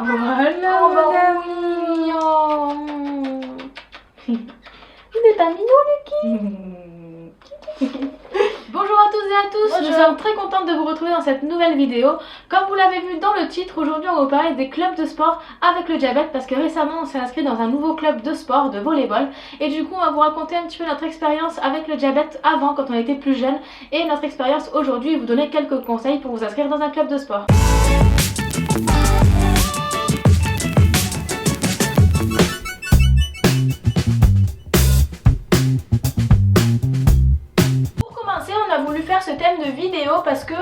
Voilà, Oh, bah madame. oui. Oh. Il est pas mignon, Lucky. Bonjour à toutes et à tous, Bonjour. nous sommes très contentes de vous retrouver dans cette nouvelle vidéo. Comme vous l'avez vu dans le titre, aujourd'hui on va vous parler des clubs de sport avec le diabète parce que récemment on s'est inscrit dans un nouveau club de sport, de volleyball. Et du coup on va vous raconter un petit peu notre expérience avec le diabète avant quand on était plus jeune et notre expérience aujourd'hui et vous donner quelques conseils pour vous inscrire dans un club de sport. On a voulu faire ce thème de vidéo parce que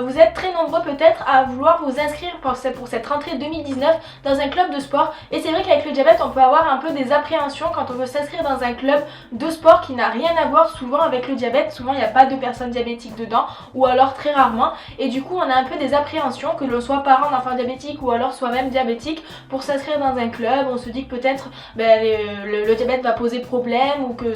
vous êtes très nombreux peut-être à vouloir vous inscrire pour cette rentrée 2019 dans un club de sport et c'est vrai qu'avec le diabète on peut avoir un peu des appréhensions quand on veut s'inscrire dans un club de sport qui n'a rien à voir souvent avec le diabète. Souvent il n'y a pas de personnes diabétiques dedans ou alors très rarement et du coup on a un peu des appréhensions que l'on soit parent d'enfants diabétiques ou alors soi-même diabétique pour s'inscrire dans un club. On se dit que peut-être le diabète va poser problème ou que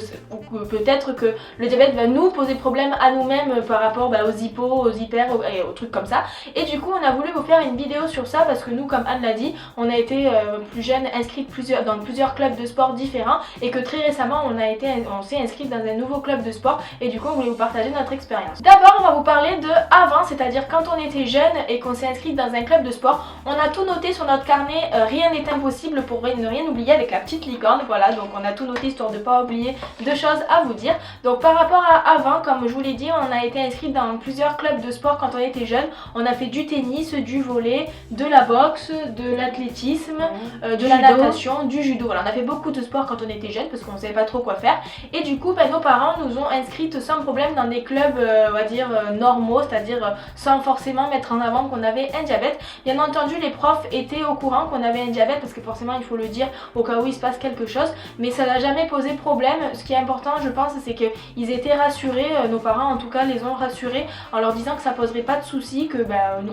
peut-être que le diabète va nous poser problème à nous-mêmes par rapport aux hypos, aux hyper et aux trucs comme ça. Et du coup on a voulu vous faire une vidéo sur ça parce que nous, comme Anne l'a dit, on a été plus jeune inscrite dans plusieurs clubs de sport différents et que très récemment on s'est inscrit dans un nouveau club de sport et du coup on voulait vous partager notre expérience. D'abord on va vous parler de avant, c'est-à-dire quand on était jeune et qu'on s'est inscrit dans un club de sport, on a tout noté sur notre carnet, rien n'est impossible pour ne rien oublier avec la petite licorne, voilà, donc on a tout noté histoire de ne pas oublier deux choses à vous dire. Donc par rapport à avant, comme je vous l'ai dit, on a été inscrit dans plusieurs clubs de sport quand on était jeune. On a fait du tennis, du volley, de la boxe, de l'athlétisme, de la natation, du judo. Voilà, on a fait beaucoup de sport quand on était jeune parce qu'on ne savait pas trop quoi faire. Et du coup, nos parents nous ont inscrites sans problème dans des clubs, on va dire, normaux, c'est-à-dire sans forcément mettre en avant qu'on avait un diabète. Bien entendu, les profs étaient au courant qu'on avait un diabète parce que forcément, il faut le dire au cas où il se passe quelque chose. Mais ça n'a jamais posé problème. Ce qui est important, je pense, c'est qu'ils étaient rassurés, nos parents en tout cas les ont rassurés en leur disant que ça poserait pas de soucis, que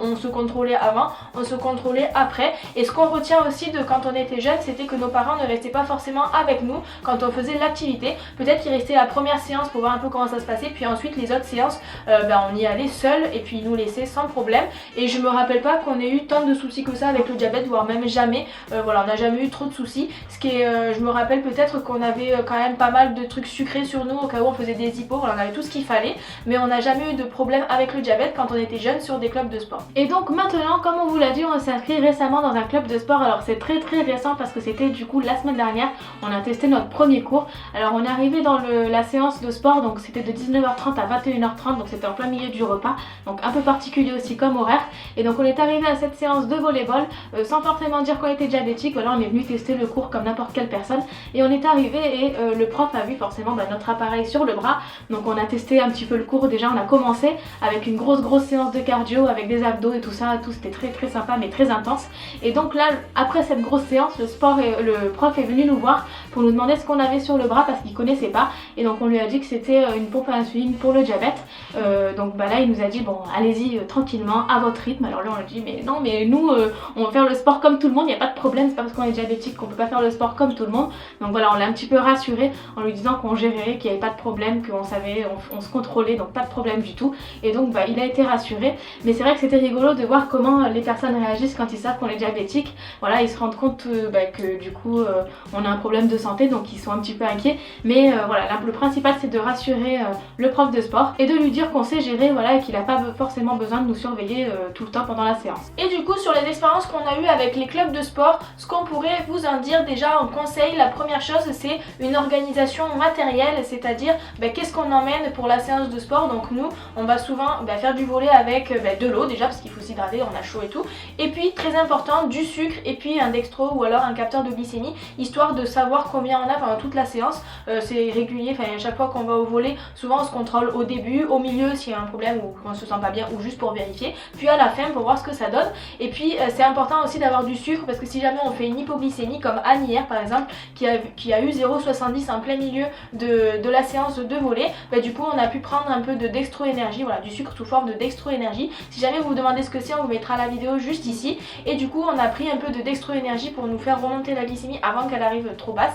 on se contrôlait avant, on se contrôlait après. Et ce qu'on retient aussi de quand on était jeune, c'était que nos parents ne restaient pas forcément avec nous quand on faisait l'activité. Peut-être qu'ils restaient la première séance pour voir un peu comment ça se passait, puis ensuite les autres séances, on y allait seul et puis ils nous laissaient sans problème. Et je me rappelle pas qu'on ait eu tant de soucis que ça avec le diabète, voire même jamais. Voilà, on n'a jamais eu trop de soucis. Ce qui est, je me rappelle peut-être qu'on avait quand même pas mal de trucs sucrés sur nous au cas où on faisait des hypos. Voilà, on avait tout ce qu'il fallait, mais on n'a jamais eu de problème avec le diabète quand on était jeune sur des clubs de sport. Et donc maintenant, comme on vous l'a dit, on s'est inscrit récemment dans un club de sport. Alors c'est très récent parce que c'était du coup la semaine dernière, on a testé notre premier cours. Alors on est arrivé dans la séance de sport, donc c'était de 19h30 à 21h30, donc c'était en plein milieu du repas, donc un peu particulier aussi comme horaire. Et donc on est arrivé à cette séance de volleyball sans forcément dire qu'on était diabétique. Voilà, on est venu tester le cours comme n'importe quelle personne et on est arrivé et le prof a vu forcément notre appareil sur le bras. Donc on a testé un petit peu le cours. Déjà on a commencé avec une grosse séance de cardio avec des abdos et tout ça, tout c'était très sympa mais très intense. Et donc là après cette grosse séance, le prof est venu nous voir pour nous demander ce qu'on avait sur le bras parce qu'il connaissait pas. Et donc on lui a dit que c'était une pompe à insuline pour le diabète. Donc là il nous a dit bon allez-y tranquillement à votre rythme. Alors là on a dit mais non, mais nous on va faire le sport comme tout le monde, il n'y a pas de problème, c'est pas parce qu'on est diabétique qu'on peut pas faire le sport comme tout le monde. Donc voilà, on l'a un petit peu rassuré en lui disant qu'on gérerait, qu'il n'y avait pas de problème, qu'on savait, on se contrôlait, donc pas de problème du tout. Et donc il a été rassuré. Mais c'est vrai que c'était rigolo de voir comment les personnes réagissent quand ils savent qu'on est diabétique. Voilà, ils se rendent compte que du coup on a un problème de santé, donc ils sont un petit peu inquiets. Mais voilà, le principal c'est de rassurer le prof de sport et de lui dire qu'on sait gérer, voilà, et qu'il n'a pas forcément besoin de nous surveiller tout le temps pendant la séance. Et du coup sur les expériences qu'on a eues avec les clubs de sport, ce qu'on pourrait vous en dire déjà en conseil, la première chose c'est une organisation matérielle, c'est-à-dire qu'est-ce qu'on emmène pour la séance de sport. Donc nous on va souvent faire du volley avec de l'eau déjà parce qu'il faut s'hydrater, on a chaud et tout, et puis très important du sucre et puis un dextro ou alors un capteur de glycémie, histoire de savoir combien on a pendant toute la séance. C'est régulier, à chaque fois qu'on va au volley, souvent on se contrôle au début, au milieu s'il y a un problème ou qu'on se sent pas bien ou juste pour vérifier, puis à la fin pour voir ce que ça donne. Et puis c'est important aussi d'avoir du sucre parce que si jamais on fait une hypoglycémie comme Anne hier par exemple qui a eu 0,70 en plein milieu de la séance de volley, du coup on a pu prendre un peu de dextro énergie, voilà, du sucre sous forme de dextro énergie. Si jamais jamais vous vous demandez ce que c'est, on vous mettra la vidéo juste ici. Et du coup on a pris un peu de Dextro Energy pour nous faire remonter la glycémie avant qu'elle arrive trop basse,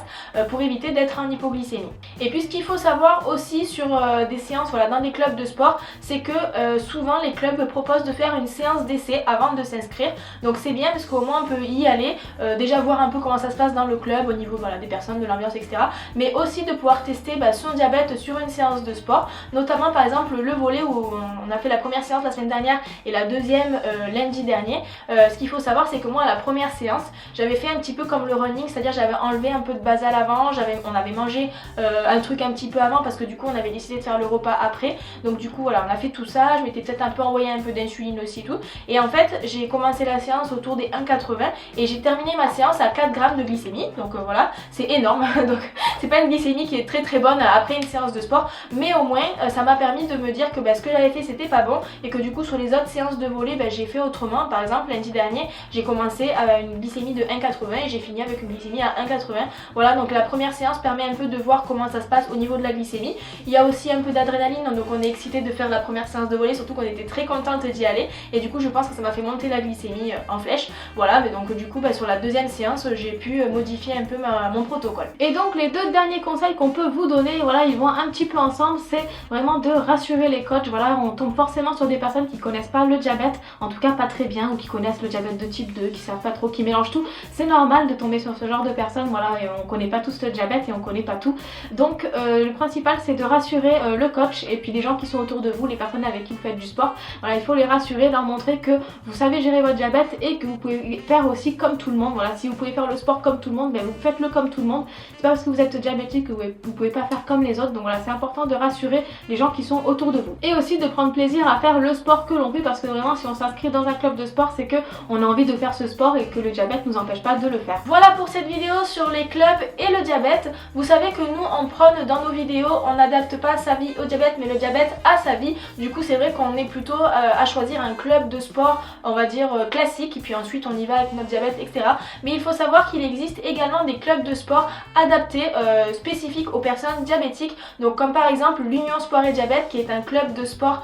pour éviter d'être en hypoglycémie. Et puis ce qu'il faut savoir aussi sur des séances, voilà, dans des clubs de sport, c'est que souvent les clubs proposent de faire une séance d'essai avant de s'inscrire. Donc c'est bien parce qu'au moins on peut y aller, déjà voir un peu comment ça se passe dans le club au niveau, voilà, des personnes, de l'ambiance, etc. Mais aussi de pouvoir tester son diabète sur une séance de sport, notamment par exemple le volley où on a fait la première séance la semaine dernière et la deuxième lundi dernier. Ce qu'il faut savoir, c'est que moi à la première séance j'avais fait un petit peu comme le running, c'est-à-dire j'avais enlevé un peu de basal avant, on avait mangé un truc un petit peu avant parce que du coup on avait décidé de faire le repas après. Donc du coup voilà, on a fait tout ça, je m'étais peut-être un peu envoyé un peu d'insuline aussi tout. Et en fait j'ai commencé la séance autour des 1,80 et j'ai terminé ma séance à 4 grammes de glycémie. Donc voilà, c'est énorme. Donc c'est pas une glycémie qui est très bonne après une séance de sport, mais au moins ça m'a permis de me dire que ce que j'avais fait c'était pas bon et que du coup sur les autres séances de volley j'ai fait autrement. Par exemple lundi dernier j'ai commencé à une glycémie de 1,80 et j'ai fini avec une glycémie à 1,80. Voilà, donc la première séance permet un peu de voir comment ça se passe au niveau de la glycémie. Il y a aussi un peu d'adrénaline, donc on est excité de faire la première séance de volley, surtout qu'on était très contente d'y aller et du coup je pense que ça m'a fait monter la glycémie en flèche. Voilà, mais donc du coup sur la deuxième séance j'ai pu modifier un peu mon protocole. Et donc les deux derniers conseils qu'on peut vous donner, voilà, ils vont un petit peu ensemble, c'est vraiment de rassurer les coachs. Voilà, on tombe forcément sur des personnes qui connaissent pas le diabète, en tout cas pas très bien, ou qui connaissent le diabète de type 2, qui savent pas trop, qui mélangent tout. C'est normal de tomber sur ce genre de personnes, voilà, et on connaît pas tous le diabète et on connaît pas tout. Donc le principal c'est de rassurer le coach et puis les gens qui sont autour de vous, les personnes avec qui vous faites du sport. Voilà, il faut les rassurer, leur montrer que vous savez gérer votre diabète et que vous pouvez faire aussi comme tout le monde. Voilà, si vous pouvez faire le sport comme tout le monde, vous faites-le comme tout le monde. C'est pas parce que vous êtes diabétique que vous pouvez pas faire comme les autres. Donc voilà, c'est important de rassurer les gens qui sont autour de vous. Et aussi de prendre plaisir à faire le sport que l'on fait, parce que vraiment si on s'inscrit dans un club de sport, c'est que on a envie de faire ce sport et que le diabète nous empêche pas de le faire. Voilà pour cette vidéo sur les clubs et le diabète. Vous savez que nous on prône dans nos vidéos, on n'adapte pas sa vie au diabète mais le diabète à sa vie. Du coup c'est vrai qu'on est plutôt à choisir un club de sport, on va dire classique, et puis ensuite on y va avec notre diabète, etc. Mais il faut savoir qu'il existe également des clubs de sport adaptés, spécifiques aux personnes diabétiques. Donc comme par exemple l'Union Sport et Diabète, qui est un club de sport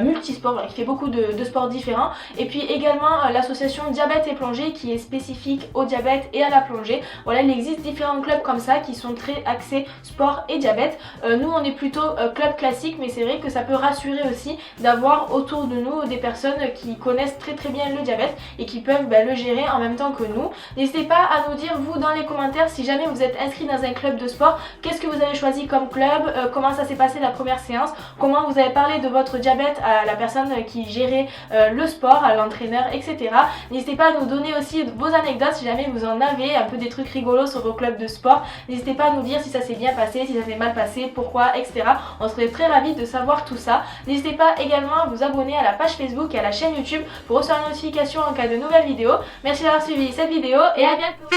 multisport, voilà, qui fait beaucoup de sports différents. Et puis également l'association Diabète et Plongée, qui est spécifique au diabète et à la plongée. Voilà, il existe différents clubs comme ça qui sont très axés sport et diabète. Nous on est plutôt club classique, mais c'est vrai que ça peut rassurer aussi d'avoir autour de nous des personnes qui connaissent très bien le diabète et qui peuvent le gérer en même temps que nous. N'hésitez pas à nous dire vous dans les commentaires si jamais vous êtes inscrit dans un club de sport, qu'est-ce que vous avez choisi comme club, comment ça s'est passé la première séance, comment vous avez parlé de votre diabète à la personne qui gérait le sport, à l'entraîneur, etc. N'hésitez pas à nous donner aussi vos anecdotes si jamais vous en avez, un peu des trucs rigolos sur vos clubs de sport. N'hésitez pas à nous dire si ça s'est bien passé, si ça s'est mal passé, pourquoi, etc. On serait très ravis de savoir tout ça. N'hésitez pas également à vous abonner à la page Facebook et à la chaîne YouTube pour recevoir une notification en cas de nouvelles vidéos. Merci d'avoir suivi cette vidéo et à bientôt.